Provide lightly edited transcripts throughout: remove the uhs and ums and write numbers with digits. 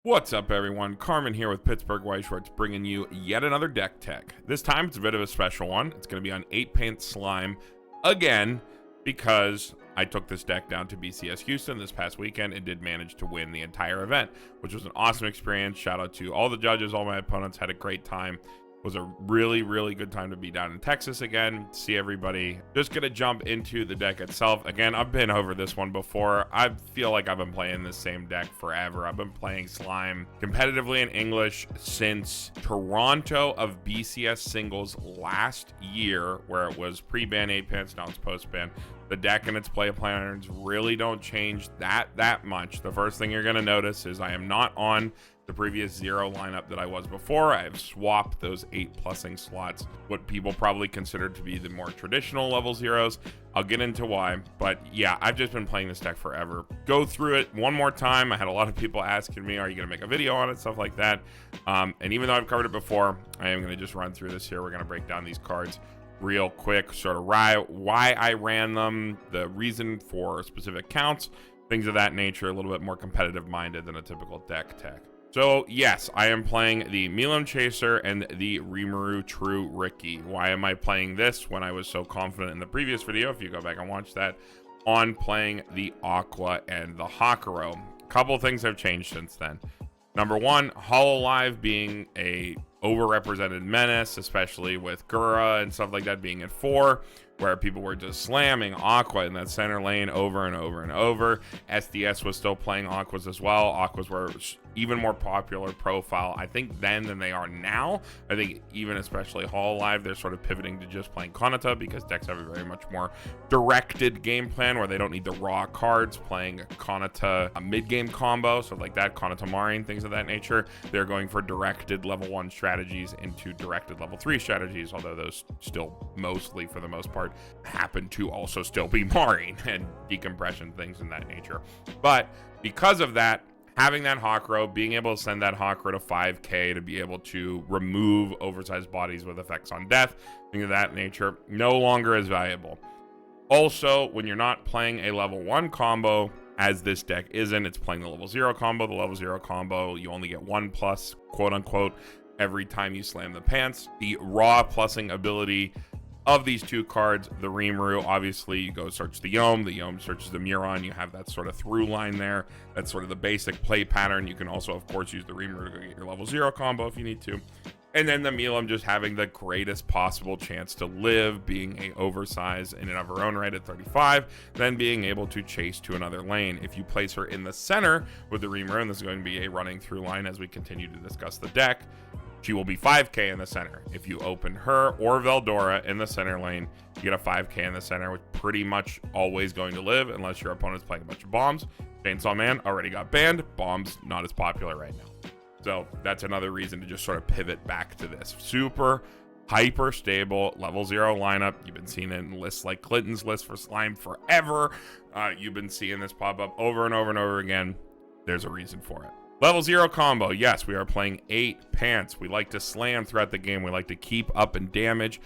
What's up, everyone? Carmen here with Pittsburgh White Shorts, bringing you yet another deck tech. This time it's a bit of a special one. It's going to be on 8-Paint Slime again, because I took this deck down to BCS Houston this past weekend and did manage to win the entire event, which was an awesome experience. Shout out to all the judges, all my opponents, had a great time. It was a really good time to be down in Texas again, see everybody. Just gonna jump into the deck itself. Again, I've been over this one before. I feel like I've been playing this same deck forever. I've been playing Slime competitively in English since Toronto of BCS singles last year, where it was pre-ban 8-Paints, now it's post-ban. The deck and its play patterns really don't change that much. The first thing you're gonna notice is I am not on the previous 0 lineup that I was before. I have swapped those 8+ing slots, what people probably consider to be the more traditional level 0s. I'll get into why, but yeah, I've just been playing this deck forever. Go through it one more time. I had a lot of people asking me, are you gonna make a video on it, stuff like that. And even though I've covered it before, I am gonna just run through this here. We're gonna break down these cards real quick, sort of why I ran them, the reason for specific counts, things of that nature, a little bit more competitive minded than a typical deck tech. So yes, I am playing the Mjurran Chaser and the Benimaru True Ricky. Why am I playing this when I was so confident in the previous video, if you go back and watch that, on playing the Aqua and the Hakuro? A couple of things have changed since then. Number one, Hololive being a overrepresented menace, especially with Gura and stuff like that being at 4, where people were just slamming Aqua in that center lane over and over and over. SDS was still playing Aquas as well. Aquas were even more popular profile, I think, then than they are now. I think even especially Hololive, they're sort of pivoting to just playing Kanata, because decks have a very much more directed game plan where they don't need the raw cards, playing Kanata a mid-game combo, so like that, Kanata Marin, things of that nature. They're going for directed level 1 strategies into directed level 3 strategies, although those still mostly, for the most part, happen to also still be Marin and decompression, things in that nature. But because of that, having that Hakuro, being able to send that Hakuro to 5k to be able to remove oversized bodies with effects on death, things of that nature, no longer as valuable. Also, when you're not playing a level 1 combo, as this deck isn't, it's playing the level 0 combo. The level 0 combo, you only get 1+, quote unquote, every time you slam the pants. The raw plussing ability of these two cards, the Benimaru, obviously you go search the Yom searches the Mjurran. You have that sort of through line there. That's sort of the basic play pattern. You can also, of course, use the Benimaru to go get your level 0 combo if you need to. And then the Mjurran just having the greatest possible chance to live, being a oversized in and of her own right at 35, then being able to chase to another lane. If you place her in the center with the Benimaru, and this is going to be a running through line as we continue to discuss the deck, she will be 5k in the center. If you open her or Veldora in the center lane, you get a 5k in the center, which pretty much always going to live unless your opponent's playing a bunch of bombs. Chainsaw Man already got banned. Bombs not as popular right now. So that's another reason to just sort of pivot back to this super hyper stable level 0 lineup. You've been seeing it in lists like Clinton's list for Slime forever. You've been seeing this pop up over and over and over again. There's a reason for it. Level 0 combo. Yes, we are playing 8-Pants. We like to slam throughout the game. We like to keep up in damage.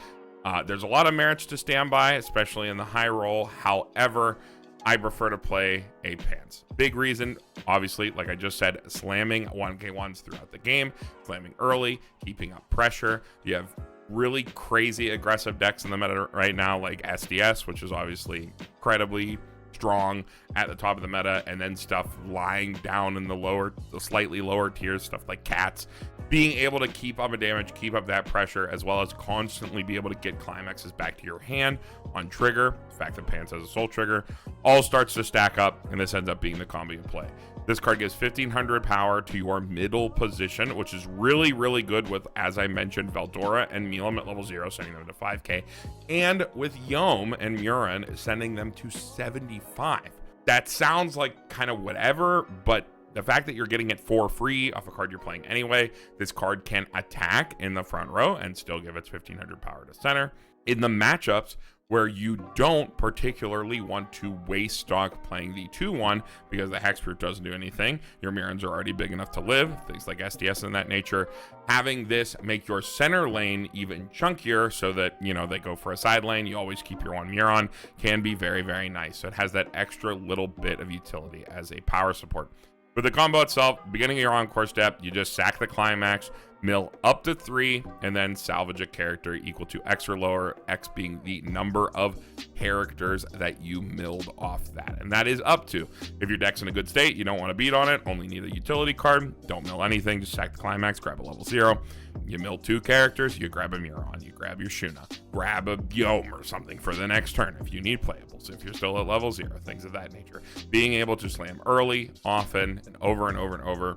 There's a lot of merits to stand by, especially in the high roll. However, I prefer to play 8-Pants. Big reason, obviously, like I just said, slamming 1k1s throughout the game, slamming early, keeping up pressure. You have really crazy aggressive decks in the meta right now, like SDS, which is obviously incredibly strong at the top of the meta, and then stuff lying down in the slightly lower tiers, stuff like Cats. Being able to keep up a damage, keep up that pressure, as well as constantly be able to get climaxes back to your hand on trigger. The fact that Pants has a soul trigger all starts to stack up, and this ends up being the combo you play. This card gives 1500 power to your middle position, which is really good with, as I mentioned, Veldora and Mjurran at level 0, sending them to 5k, and with Yom and Mjurran sending them to 75. That sounds like kind of whatever, but the fact that you're getting it for free off a card you're playing anyway, this card can attack in the front row and still give its 1500 power to center. In the matchups where you don't particularly want to waste stock playing the 2-1 because the hexproof doesn't do anything, your Mjurrans are already big enough to live, things like SDS and that nature. Having this make your center lane even chunkier so that, you know, they go for a side lane, you always keep your one Mjurran, can be very nice. So it has that extra little bit of utility as a power support. For the combo itself, beginning of your encore step, you just sack the climax, mill up to 3, and then salvage a character equal to X or lower, X being the number of characters that you milled off that. And that is up to. If your deck's in a good state, you don't want to beat on it, only need a utility card, don't mill anything, just sack the climax, grab a level 0. You mill 2 characters, you grab a Mjurran, you grab your Shion, grab a Yom or something for the next turn if you need playables, if you're still at level 0, things of that nature. Being able to slam early, often, and over and over and over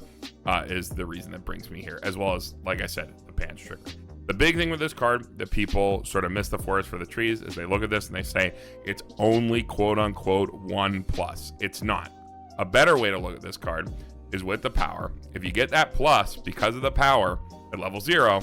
is the reason that brings me here, as well as, like I said, the pants trigger. The big thing with this card that people sort of miss the forest for the trees is they look at this and they say it's only quote-unquote 1+. It's not. A better way to look at this card is with the power. If you get that plus because of the power at level 0,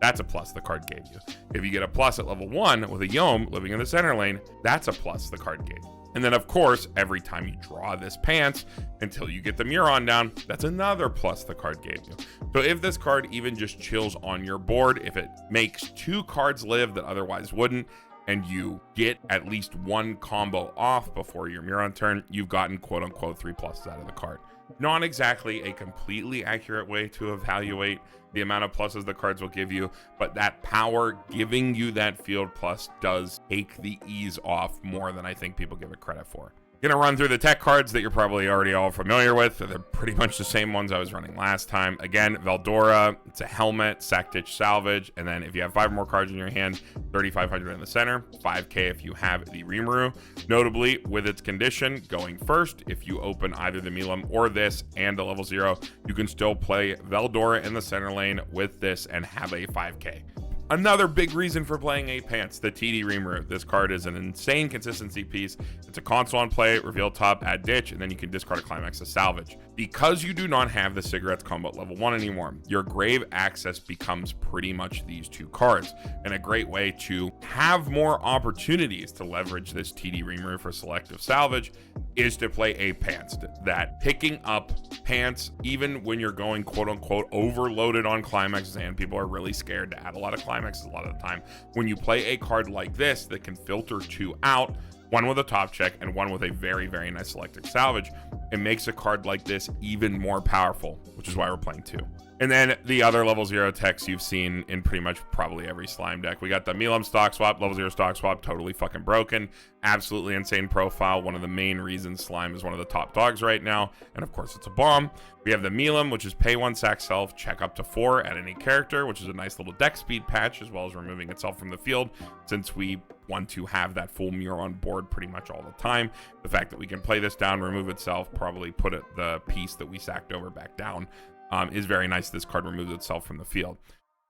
that's a plus the card gave you. If you get a plus at level 1 with a Yom living in the center lane, that's a plus the card gave you. And then, of course, every time you draw this pants until you get the Mjurran down, that's another plus the card gave you. So if this card even just chills on your board, if it makes 2 cards live that otherwise wouldn't, and you get at least 1 combo off before your Mjurran turn, you've gotten quote-unquote 3 pluses out of the card. Not exactly a completely accurate way to evaluate the amount of pluses the cards will give you, but that power giving you that field plus does take the ease off more than I think people give it credit for. Gonna run through the tech cards that you're probably already all familiar with. They're pretty much the same ones I was running last time. Again, Veldora, it's a helmet, sack, ditch, salvage, and then if you have 5 more cards in your hand, 3,500 in the center, 5k if you have the Rimuru. Notably, with its condition, going first, if you open either the Milam or this and a level 0, you can still play Veldora in the center lane with this and have a 5k. Another big reason for playing 8 pants, the TD Rimuru. This card is an insane consistency piece. It's a console on play, reveal top, add ditch, and then you can discard a climax to salvage. Because you do not have the cigarettes combo at level 1 anymore, your grave access becomes pretty much these 2 cards, and a great way to have more opportunities to leverage this TD Rimuru for selective salvage is to play 8 pants. That picking up pants, even when you're going quote-unquote overloaded on climaxes, and people are really scared to add a lot of climaxes a lot of the time, when you play a card like this that can filter 2 out, one with a top check and one with a very, very nice selective salvage, it makes a card like this even more powerful, which is why we're playing 2. And then the other level 0 techs you've seen in pretty much probably every slime deck. We got the Milam stock swap, level 0 stock swap, totally fucking broken. Absolutely insane profile. One of the main reasons slime is one of the top dogs right now. And of course, it's a bomb. We have the Milam, which is pay 1, sack self, check up to 4 at any character, which is a nice little deck speed patch, as well as removing itself from the field, since we want to have that full Mjurran on board pretty much all the time. The fact that we can play this down, remove itself, probably put the piece that we sacked over back down, is very nice. This card removes itself from the field.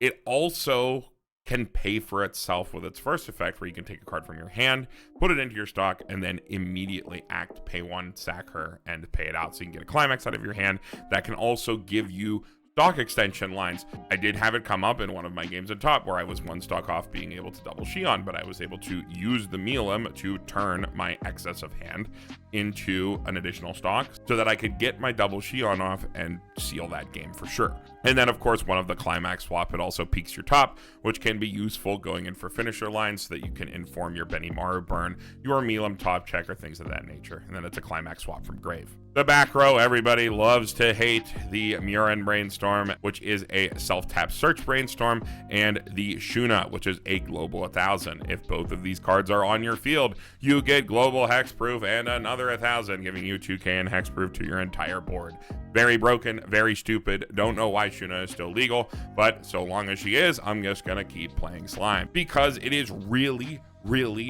It also can pay for itself with its first effect, where you can take a card from your hand, put it into your stock, and then immediately act, pay 1, sack her, and pay it out so you can get a climax out of your hand. That can also give you stock extension lines. I did have it come up in one of my games at top where I was 1 stock off being able to double Shion, but I was able to use the Milam to turn my excess of hand into an additional stock so that I could get my double Shion off and seal that game for sure. And then, of course, one of the climax swap, it also peaks your top, which can be useful going in for finisher lines so that you can inform your Benimaru burn, your Milam top check, or things of that nature. And then it's a climax swap from grave. The back row, everybody loves to hate the Mjurran Brainstorm, which is a self-tap search Brainstorm, and the Shuna, which is a global 1000. If both of these cards are on your field, you get global hexproof and another 1000, giving you 2k and hexproof to your entire board. Very broken, very stupid. Don't know why Shuna is still legal, but so long as she is, I'm just gonna keep playing slime because it is really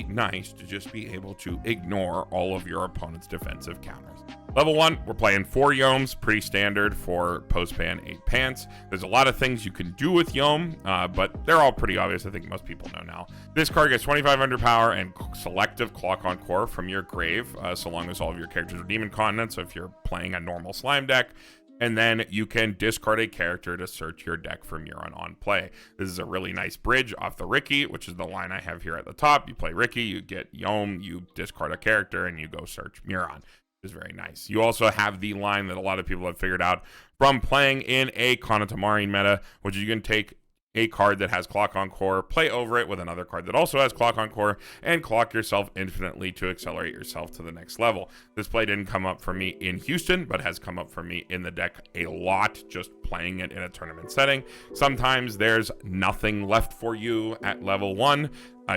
nice to just be able to ignore all of your opponent's defensive counters. Level 1, we're playing 4 Yoms, pretty standard for post-ban 8 pants. There's a lot of things you can do with Yom, but they're all pretty obvious. I think most people know now. This card gets 2,500 power and selective clock on core from your grave, so long as all of your characters are demon continent, so if you're playing a normal slime deck. And then you can discard a character to search your deck for Mjurran on play. This is a really nice bridge off the Ricky, which is the line I have here at the top. You play Ricky, you get Yom, you discard a character, and you go search Mjurran. Is very nice. You also have the line that a lot of people have figured out from playing in a Kanatamarine meta, which you can take a card that has Clock Encore, play over it with another card that also has Clock Encore, and clock yourself infinitely to accelerate yourself to the next level. This play didn't come up for me in Houston, but has come up for me in the deck a lot, just playing it in a tournament setting. Sometimes there's nothing left for you at level 1.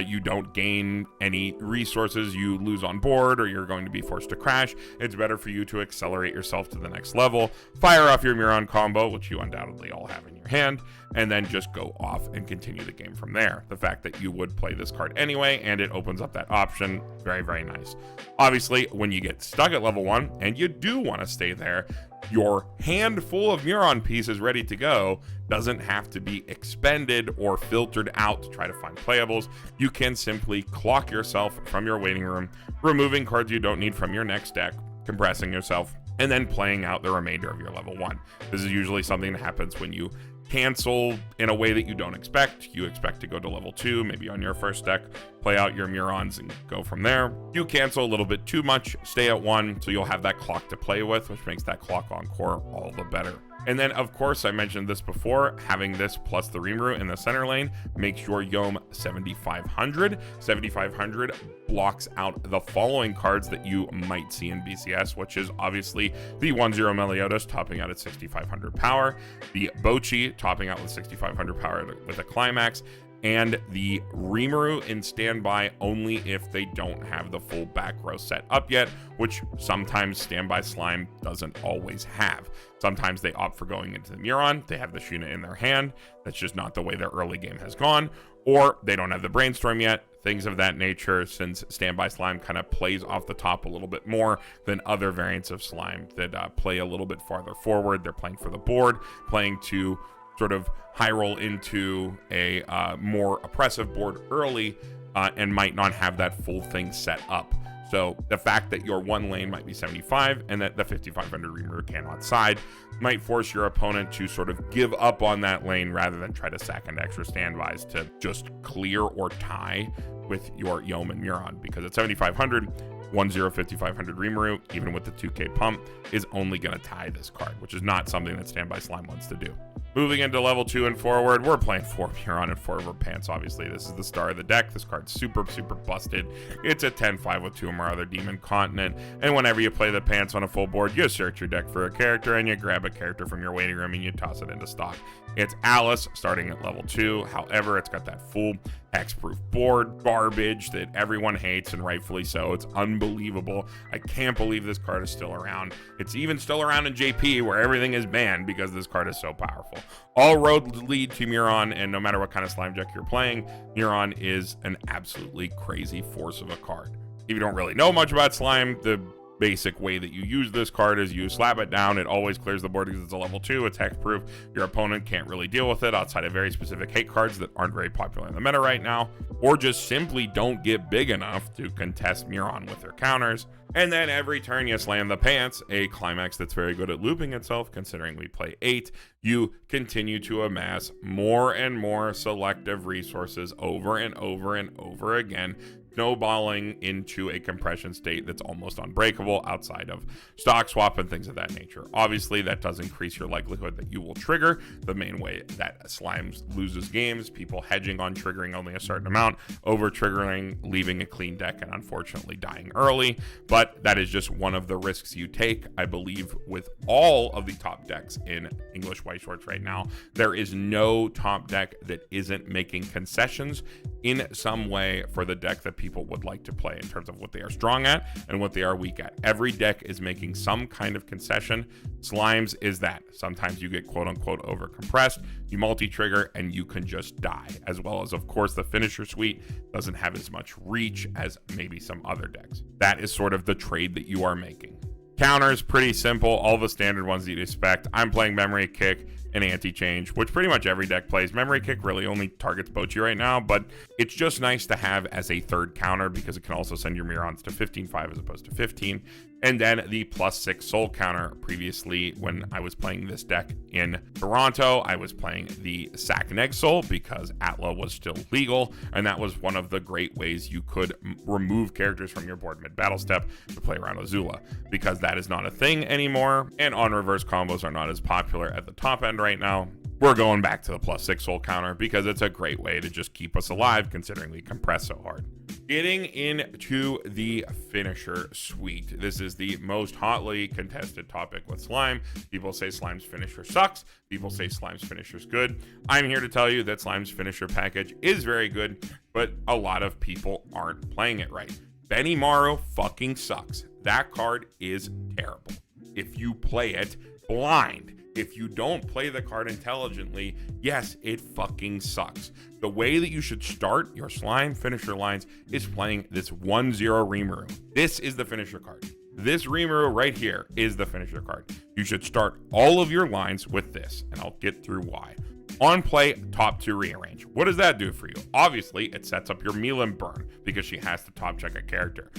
You don't gain any resources, you lose on board, or you're going to be forced to crash. It's better for you to accelerate yourself to the next level, fire off your Mjurran combo, which you undoubtedly all have in your hand, and then just go off and continue the game from there. The fact that you would play this card anyway, and it opens up that option, very, very nice. Obviously, when you get stuck at level 1, and you do want to stay there, your handful of Mjurran pieces ready to go doesn't have to be expended or filtered out to try to find playables. You can simply clock yourself from your waiting room, removing cards you don't need from your next deck, compressing yourself, and then playing out the remainder of your level 1. This is usually something that happens when you cancel in a way that you don't expect. You expect to go to level 2, maybe on your first deck, play out your Mjurrans and go from there. You cancel a little bit too much, stay at 1, so you'll have that clock to play with, which makes that Clock Encore all the better. And then, of course, I mentioned this before, having this plus the Rimuru in the center lane makes your Yom 7,500. 7,500 blocks out the following cards that you might see in BCS, which is obviously the 1-0 Meliodas topping out at 6,500 power, the Bochi topping out with 6,500 power with a climax, and the Rimuru in standby only if they don't have the full back row set up yet, which sometimes Standby Slime doesn't always have. Sometimes they opt for going into the Mjurran, they have the Shion in their hand, that's just not the way their early game has gone, or they don't have the Brainstorm yet, things of that nature, since Standby Slime kind of plays off the top a little bit more than other variants of Slime that play a little bit farther forward. They're playing for the board, playing to sort of high roll into a more oppressive board early, and might not have that full thing set up. So the fact that your one lane might be 75 and that the 5,500 Rimuru cannot side might force your opponent to sort of give up on that lane rather than try to sack into extra standbys to just clear or tie with your Yom and Mjurran, because at 7,500, 1-0 5,500 Rimuru, even with the 2k pump, is only going to tie this card, which is not something that Standby Slime wants to do. Moving into level 2 and forward, we're playing 4 Mjurran and 4 Pants. Obviously, this is the star of the deck. This card's super, super busted. It's a 10-5 with 2 or more other Demon Continent, and whenever you play the Pants on a full board, you search your deck for a character, and you grab a character from your waiting room, and you toss it into stock. It's Alice, starting at level 2. However, it's got that full hexproof board garbage that everyone hates, and rightfully so. It's unbelievable. I can't believe this card is still around. It's even still around in JP, where everything is banned because this card is so powerful. All roads lead to Mjurran, and no matter what kind of slime deck you're playing, Mjurran is an absolutely crazy force of a card. If you don't really know much about slime, the basic way that you use this card is you slap it down. It always clears the board because it's a level 2. It's hexproof. Your opponent can't really deal with it outside of very specific hate cards that aren't very popular in the meta right now, or just simply don't get big enough to contest Mjurran with their counters. And then every turn you slam the Pants, a climax that's very good at looping itself, considering we play 8, you continue to amass more and more selective resources over and over and over again, snowballing into a compression state that's almost unbreakable outside of stock swap and things of that nature. Obviously, that does increase your likelihood that you will trigger. The main way that Slime loses games, people hedging on triggering only a certain amount, over triggering, leaving a clean deck, and unfortunately dying early. But that is just one of the risks you take. I believe with all of the top decks in English White Shorts right now, there is no top deck that isn't making concessions in some way for the deck that people would like to play in terms of what they are strong at and what they are weak at. Every deck is making some kind of concession. Slimes is that. Sometimes you get quote unquote over compressed, you multi-trigger, and you can just die. As well as, of course, the finisher suite doesn't have as much reach as maybe some other decks. That is sort of the trade that you are making. Counters, pretty simple, all the standard ones that you'd expect. I'm playing Memory Kick and Anti-Change, which pretty much every deck plays. Memory Kick really only targets Bochi right now, but it's just nice to have as a third counter because it can also send your Mjurrans to 15-5 as opposed to 15. And then the +6 soul counter. Previously, when I was playing this deck in Toronto, I was playing the Sack Neg Soul because Atla was still legal, and that was one of the great ways you could remove characters from your board mid-battle step to play around Azula, because that is not a thing anymore, and on reverse combos are not as popular at the top end right now. we're going back to the +6 soul counter because it's a great way to just keep us alive considering we compress so hard. Getting into the finisher suite. This is the most hotly contested topic with slime. People say slime's finisher sucks. People say slime's finisher's good. I'm here to tell you that slime's finisher package is very good, but a lot of people aren't playing it right. Benimaru fucking sucks. That card is terrible. If you play it blind, if you don't play the card intelligently, yes, it fucking sucks. The way that you should start your slime finisher lines is playing this 1-0 Rimuru. This is the finisher card. This Rimuru right here is the finisher card. You should start all of your lines with this, and I'll get through why. On play, top 2 rearrange. What does that do for you? Obviously, it sets up your Mjurran burn because she has to top check a character.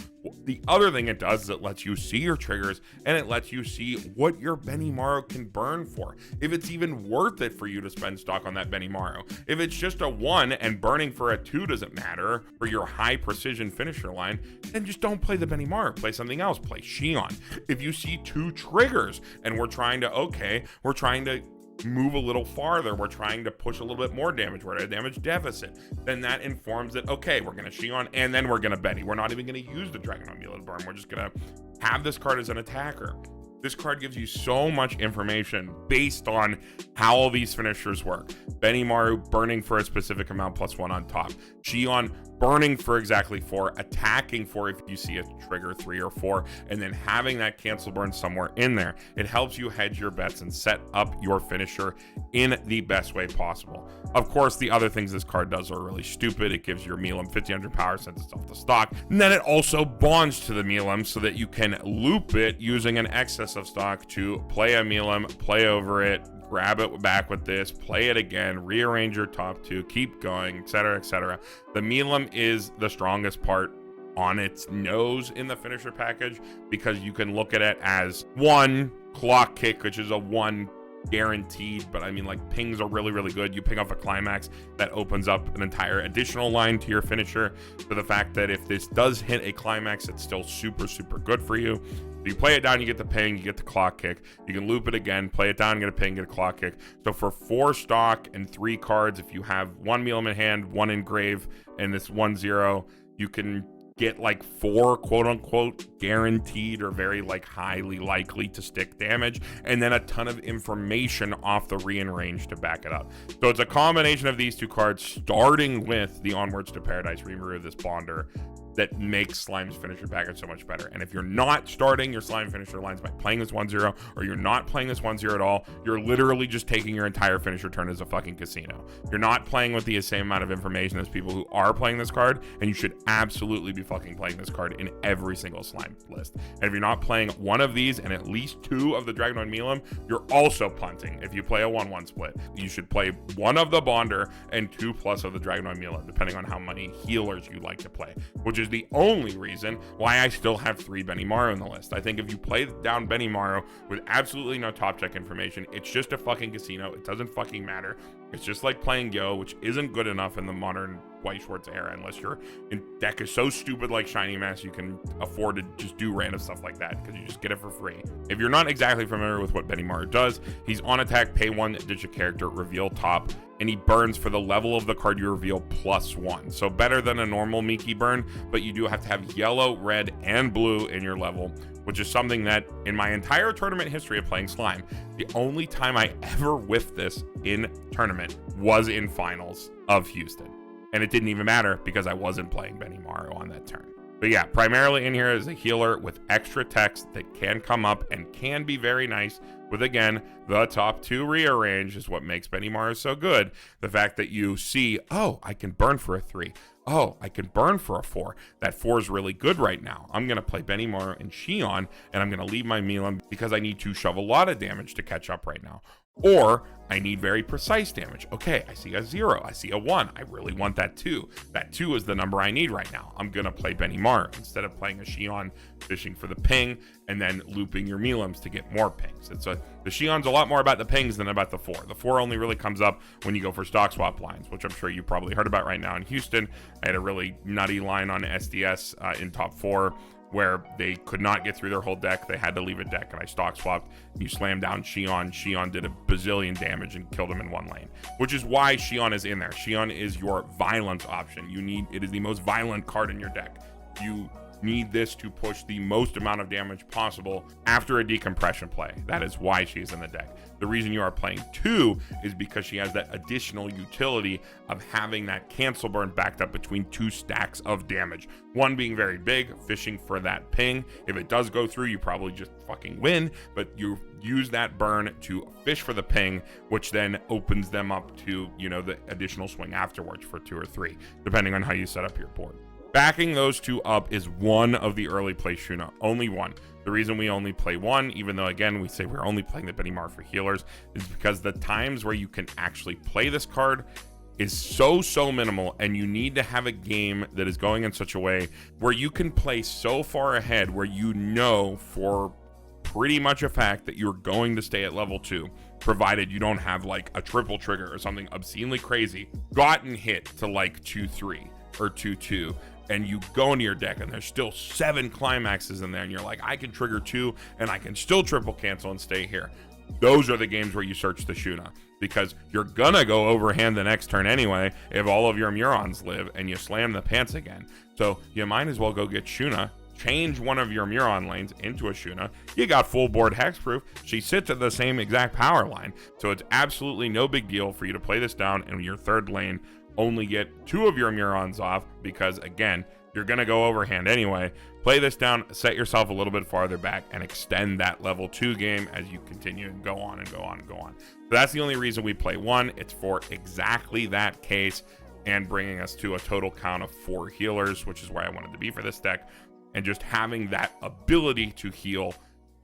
The other thing it does is it lets you see your triggers and it lets you see what your Benimaru can burn for. If it's even worth it for you to spend stock on that Benimaru. If it's just a 1 and burning for a 2 doesn't matter for your high precision finisher line, then just don't play the Benimaru. Play something else. Play Shion. If you see 2 triggers and we're trying to move a little farther, we're trying to push a little bit more damage, we're at a damage deficit, then that informs that, okay, we're going to Shion and then we're going to Benny. We're not even going to use the Dragon Amulet burn. We're just going to have this card as an attacker. This card gives you so much information based on how all these finishers work. Benimaru burning for a specific amount +1 on top. Shion burning for exactly 4, attacking for if you see a trigger 3 or 4, and then having that cancel burn somewhere in there. It helps you hedge your bets and set up your finisher in the best way possible. Of course, the other things this card does are really stupid. It gives your Mjurran 1500 power since it's off the stock, and then it also bonds to the Mjurran so that you can loop it using an excess of stock to play a Mjurran, play over it, grab it back with this, play it again, rearrange your top 2, keep going, etc., etc. The Mjurran is the strongest part on its nose in the finisher package because you can look at it as 1 clock kick, which is a 1 guaranteed, but I mean, like, pings are really, really good. You pick off a climax that opens up an entire additional line to your finisher, for the fact that if this does hit a climax, it's still super, super good for you. You play it down, you get the ping, you get the clock kick. You can loop it again, play it down, get a ping, get a clock kick. So for 4 stock and 3 cards, if you have 1 Mjurran in hand, 1 in grave, and this 1-0, you can get like 4 quote-unquote guaranteed or very like highly likely to stick damage, and then a ton of information off the rearrange to back it up. So it's a combination of these 2 cards, starting with the Onwards to Paradise Rimuru, this bonder, that makes Slime's finisher package so much better. And if you're not starting your Slime finisher lines by playing this 1-0, or you're not playing this 1-0 at all, you're literally just taking your entire finisher turn as a fucking casino. You're not playing with the same amount of information as people who are playing this card, and you should absolutely be fucking playing this card in every single Slime list. And if you're not playing one of these and at least 2 of the Dragonoid Mjurran, you're also punting. If you play a 1-1 split, you should play 1 of the Bonder and 2+ of the Dragonoid Mjurran, depending on how many healers you like to play, which is the only reason why I still have 3 Benimaru in the list. I think if you play down Benimaru with absolutely no top check information, it's just a fucking casino. It doesn't fucking matter. It's just like playing Yo, which isn't good enough in the modern White Schwartz era, unless your deck is so stupid like Shiny Mass you can afford to just do random stuff like that because you just get it for free. If you're not exactly familiar with what Benimaru does, he's on attack, pay 1, ditch a character, reveal top, and he burns for the level of the card you reveal +1. So better than a normal Miki burn, but you do have to have yellow, red, and blue in your level, which is something that in my entire tournament history of playing Slime, the only time I ever whiffed this in tournament was in finals of Houston. And it didn't even matter because I wasn't playing Benimaru on that turn. But yeah, primarily in here is a healer with extra text that can come up and can be very nice with, again, the top 2 rearrange is what makes Benimaru so good. The fact that you see, oh, I can burn for a 3. Oh, I can burn for a 4. That 4 is really good right now. I'm going to play Benimaru and Shion, and I'm going to leave my Mjurran because I need to shove a lot of damage to catch up right now. Or I need very precise damage. Okay, I see a 0, I see a 1. I really want that 2. That 2 is the number I need right now. I'm gonna play Benimaru instead of playing a Shion, fishing for the ping, and then looping your Mjurrans to get more pings. The Shion's a lot more about the pings than about the 4. The 4 only really comes up when you go for stock swap lines, which I'm sure you probably heard about right now in Houston. I had a really nutty line on SDS in top 4 where they could not get through their whole deck. They had to leave a deck, and I stock swapped. You slammed down Shion. Shion did a bazillion damage and killed him in one lane, which is why Shion is in there. Shion is your violence option. It is the most violent card in your deck. You need this to push the most amount of damage possible after a decompression play. That is why she's in the deck. The reason you are playing 2 is because she has that additional utility of having that cancel burn backed up between 2 stacks of damage. One being very big, fishing for that ping. If it does go through, you probably just fucking win, but you use that burn to fish for the ping, which then opens them up to, the additional swing afterwards for 2 or 3, depending on how you set up your board. Backing those 2 up is one of the early play Shuna, only one. The reason we only play 1, even though again we say we're only playing the Benimaru for healers, is because the times where you can actually play this card is so minimal, and you need to have a game that is going in such a way where you can play so far ahead where you know for pretty much a fact that you're going to stay at level 2, provided you don't have like a triple trigger or something obscenely crazy, gotten hit to like 2-3 or 2-2, and you go into your deck and there's still 7 climaxes in there, and you're like, I can trigger 2 and I can still triple cancel and stay here. Those are the games where you search the Shuna, because you're gonna go overhand the next turn anyway if all of your Mjurrans live and you slam the pants again. So you might as well go get Shuna, change one of your Mjurran lanes into a Shuna. You got full board hexproof. She sits at the same exact power line, so it's absolutely no big deal for you to play this down in your third lane, only get 2 of your Mjurrans off, because again, you're going to go overhand anyway. Play this down, set yourself a little bit farther back, and extend that level 2 game as you continue and go on and go on and go on. So that's the only reason we play 1. It's for exactly that case, and bringing us to a total count of 4 healers, which is where I wanted to be for this deck, and just having that ability to heal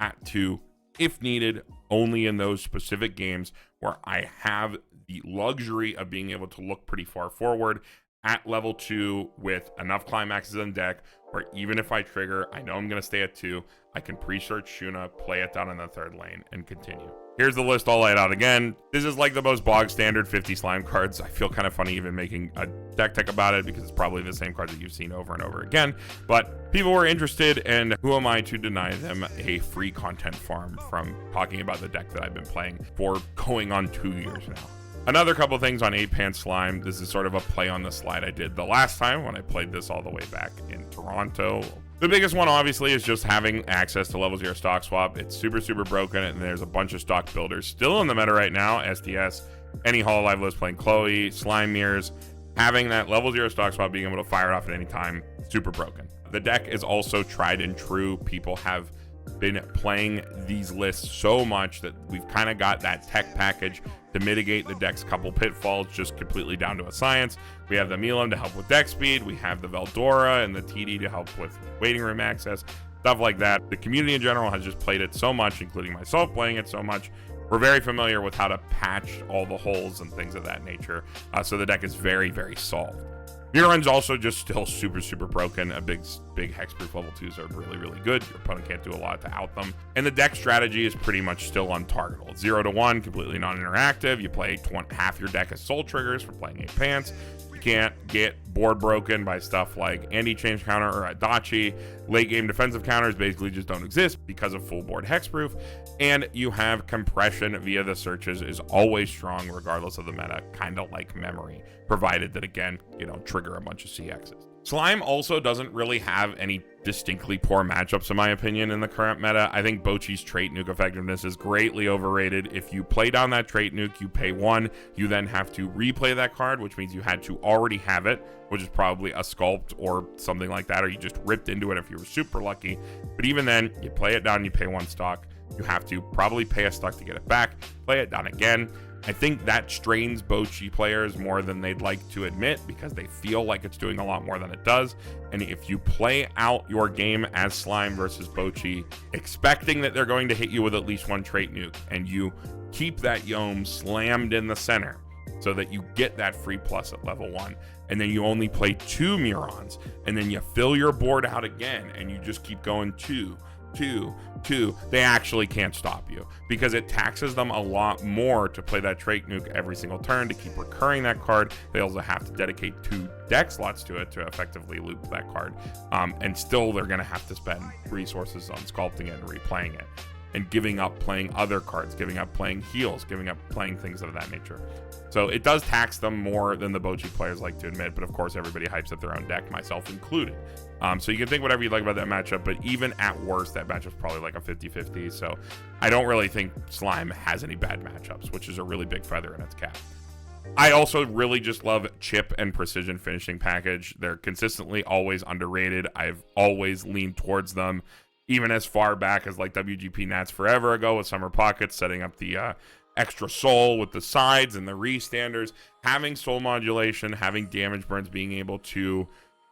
at 2 if needed, only in those specific games where I have the luxury of being able to look pretty far forward at level 2 with enough climaxes in deck where even if I trigger, I know I'm going to stay at 2, I can pre-search Shuna, play it down in the third lane, and continue. Here's the list all laid out again. This is like the most bog standard 50 slime cards. I feel kind of funny even making a deck tech about it, because it's probably the same cards that you've seen over and over again, but people were interested, and who am I to deny them a free content farm from talking about the deck that I've been playing for going on 2 years now. Another couple things on 8-Pan Slime. This is sort of a play on the slide I did the last time when I played this all the way back in Toronto. The biggest one, obviously, is just having access to level 0 stock swap. It's super broken, and there's a bunch of stock builders still in the meta right now. SDS, any Hololive list playing Chloe, Slime Mirrors. Having that level 0 stock swap, being able to fire it off at any time, super broken. The deck is also tried and true. People have been playing these lists so much that we've kind of got that tech package to mitigate the deck's couple pitfalls, just completely down to a science. We have the Milam to help with deck speed. We have the Veldora and the TD to help with waiting room access, stuff like that. The community in general has just played it so much, including myself playing it so much. We're very familiar with how to patch all the holes and things of that nature. So the deck is very solved. Mjurran's also just still super broken. A big hexproof level 2s are really good. Your opponent can't do a lot to out them. And the deck strategy is pretty much still untargetable. 0 to 1, completely non-interactive. You play half your deck as soul triggers for playing 8 pants. You can't get board broken by stuff like anti-change counter or Adachi. Late game defensive counters basically just don't exist because of full board hexproof. And you have compression via the searches is always strong regardless of the meta, kind of like memory, provided that, again, you don't trigger a bunch of CXs. Slime also doesn't really have any distinctly poor matchups, in my opinion, in the current meta. I think Bochi's trait nuke effectiveness is greatly overrated. If you play down that trait nuke, you pay 1. You then have to replay that card, which means you had to already have it, which is probably a sculpt or something like that, or you just ripped into it if you were super lucky. But even then, you play it down, you pay 1 stock. You have to probably pay a stock to get it back, play it down again. I think that strains Bochi players more than they'd like to admit, because they feel like it's doing a lot more than it does. And if you play out your game as Slime versus Bochi, expecting that they're going to hit you with at least 1 trait nuke, and you keep that Yom slammed in the center so that you get that free plus at level 1, and then you only play 2 Mjurrans, and then you fill your board out again, and you just keep going 2, they actually can't stop you, because it taxes them a lot more to play that trait nuke every single turn to keep recurring that card. They also have to dedicate 2 deck slots to it to effectively loop that card, and still they're going to have to spend resources on sculpting it and replaying it, and giving up playing other cards, giving up playing heals, giving up playing things of that nature. So it does tax them more than the Bochi players like to admit, but of course everybody hypes up their own deck, myself included. So you can think whatever you like about that matchup, but even at worst, that matchup's probably like a 50-50. So I don't really think Slime has any bad matchups, which is a really big feather in its cap. I also really just love Chip and Precision Finishing Package. They're consistently always underrated. I've always leaned towards them, even as far back as like WGP Nats forever ago with Summer Pockets, setting up the extra soul with the sides and the re-standers, having soul modulation, having damage burns, being able to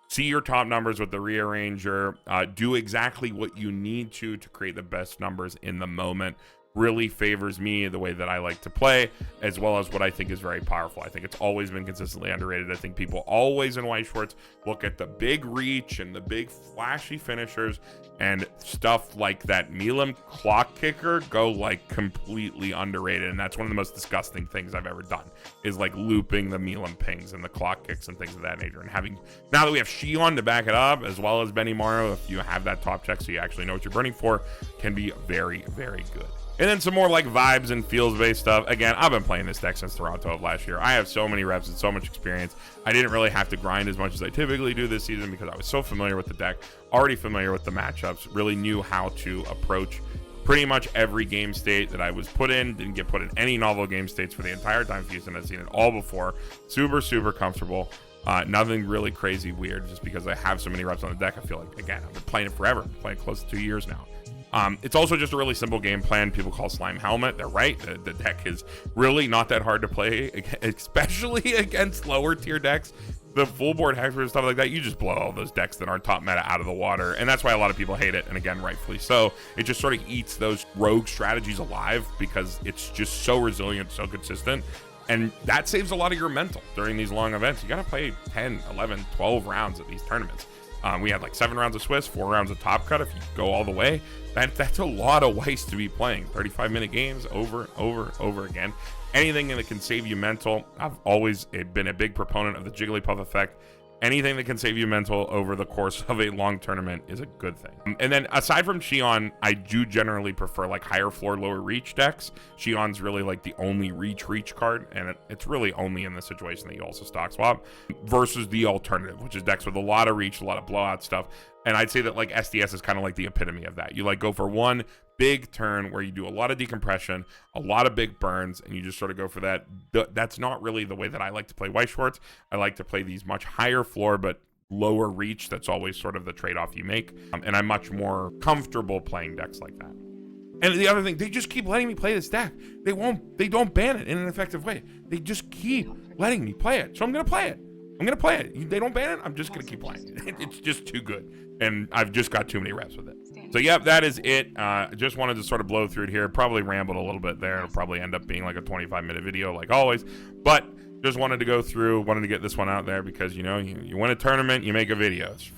see your top numbers with the rearranger, do exactly what you need to create the best numbers in the moment, really favors me the way that I like to play, as well as what I think is very powerful. I think it's always been consistently underrated. I think people always in White Shorts look at the big reach and the big flashy finishers, and stuff like that Milam clock kicker go like completely underrated. And that's one of the most disgusting things I've ever done, is like looping the Milam pings and the clock kicks and things of that nature. And having, now that we have Shion to back it up, as well as Benimaru, if you have that top check so you actually know what you're burning for, can be very, very good. And then some more like vibes and feels based stuff. Again, I've been playing this deck since Toronto of last year. I have so many reps and so much experience. I didn't really have to grind as much as I typically do this season because I was so familiar with the deck, already familiar with the matchups, really knew how to approach pretty much every game state that I was put in. Didn't get put in any novel game states for the entire time Houston. I've seen it all before. Super, super comfortable. Nothing really crazy weird, just because I have so many reps on the deck. I feel like, again, I've been playing it forever. I'm playing close to 2 years now. It's also just a really simple game plan. People call Slime Helmet. They're right. The deck is really not that hard to play, especially against lower tier decks. The full board hexproof and stuff like that, you just blow all those decks that aren't top meta out of the water. And that's why a lot of people hate it. And again, rightfully so. It just sort of eats those rogue strategies alive because it's just so resilient, so consistent. And that saves a lot of your mental during these long events. You got to play 10, 11, 12 rounds at these tournaments. We had like 7 rounds of Swiss, 4 rounds of Top Cut. If you go all the way, that's a lot of ways to be playing 35-minute games over again. Anything that can save you mental. I've always been a big proponent of the Jigglypuff effect. Anything that can save you mental over the course of a long tournament is a good thing. And then aside from Shion, I do generally prefer like higher floor, lower reach decks. Shion's really like the only reach card, and it's really only in the situation that you also stock swap, versus the alternative, which is decks with a lot of reach, a lot of blowout stuff. And I'd say that like SDS is kind of like the epitome of that. You like go for one big turn where you do a lot of decompression, a lot of big burns, and you just sort of go for that. That's not really the way that I like to play White Shorts. I like to play these much higher floor but lower reach. That's always sort of the trade-off you make. And I'm much more comfortable playing decks like that. And the other thing, they just keep letting me play this deck. They don't ban it in an effective way. They just keep letting me play it. So I'm going to play it. They don't ban it. I'm just going to keep playing it. It's just too good. And I've just got too many reps with it. So, yep, that is it. Just wanted to sort of blow through it here. Probably rambled a little bit there. It'll probably end up being like a 25-minute video like always. But just wanted to go through, wanted to get this one out there because, you know, you win a tournament, you make a video. It's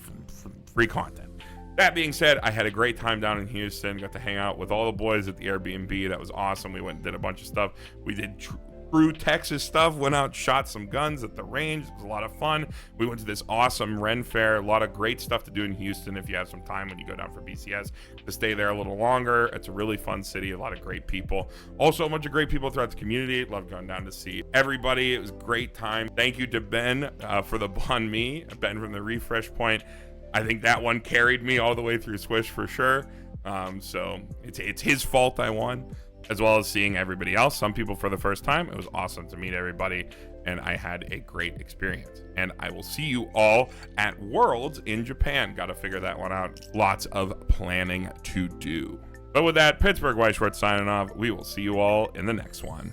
free content. That being said, I had a great time down in Houston. Got to hang out with all the boys at the Airbnb. That was awesome. We went and did a bunch of stuff. We did true Texas stuff, went out, shot some guns at the range. It was a lot of fun. We went to this awesome Ren Fair. A lot of great stuff to do in Houston if you have some time when you go down for BCS to stay there a little longer. It's a really fun city, a lot of great people. Also a bunch of great people throughout the community. Love going down to see everybody. It was a great time. Thank you to Ben for the Bon Me, Ben from the Refresh Point. I think that one carried me all the way through Swish for sure. So it's his fault I won, as well as seeing everybody else, some people for the first time. It was awesome to meet everybody, and I had a great experience. And I will see you all at Worlds in Japan. Got to figure that one out. Lots of planning to do. But with that, Pittsburgh White Shorts signing off. We will see you all in the next one.